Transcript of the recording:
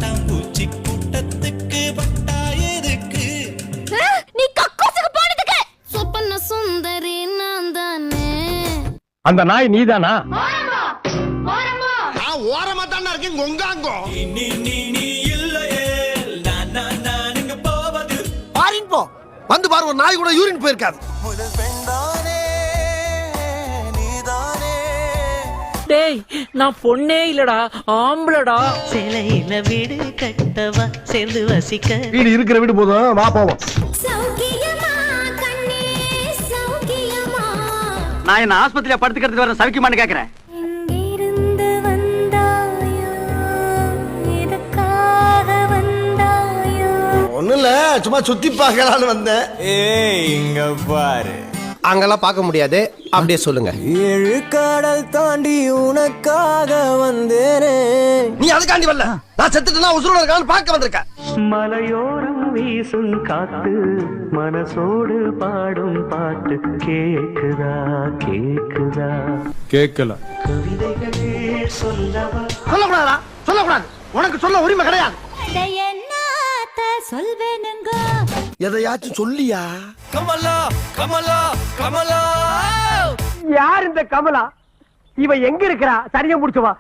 பட்டாம்பூச்சி கூட்டத்துக்கு பட்டாயதுக்கு நீ கக்கூசுக்கு போனதுக்கு சொப்பன சுந்தரி நான் தானே. அந்த நாய் நீதானா? ஓரமா தானே இருக்கேன் கொங்காங்கோ. நீ நீ நீ இல்லையே நான் இங்க போவது. பாரின் போ வந்து பாரு, ஒரு நாய் கூட யூரின் போயிருக்காது. முதல் பெண்தானே நீதானே. டேய் நான் பொண்ணே இல்லடா, ஆம்பளடா. சிலையில வீடு கட்டவா சேர்ந்து வசிக்க. வீடு இருக்கிற வீடு போதும், வா போவோம். சௌக்கியமா கண்ணே சௌக்கியமா. நான் என்ன ஆஸ்பத்திரியில படுத்துக்கிறதுக்கு வர சவிக்குமான்னு கேக்குறேன். எங்கிருந்து வந்தாயோ எதற்காக வந்தாயோ. ஒண்ணும் இல்ல, சும்மா சுத்தி பார்க்கலான்னு வந்தேன். ஏய் இங்க பாரு, அங்கெல்லாம் பார்க்க முடியாது, அப்படியே சொல்லுங்க. 7 கடல் தாண்டி உனக்காக வந்தேனே. நீ அதுக்காண்டி வரல, நான் செத்துட்டேன்னா உசுரோட இருக்கான்னு பார்க்க வந்திருக்கேன். மலையோரம் வீசும் காத்து மனசோடு பாடும் பாட்டு கேக்குதா கேக்குதா. கேட்கல. கவிதைகளே சொல்லவா. சொல்லக்கூடாதா? சொல்லக்கூடாது, உனக்கு சொல்ல உரிமை கிடையாது. என்னத்த சொல்வேனுங்க. எதையாச்சும் சொல்லியா? கமலா கமலா கமலா. யார் இந்த கமலா? இவ எங்க இருக்கிறா? சரியா முடிச்சுவா.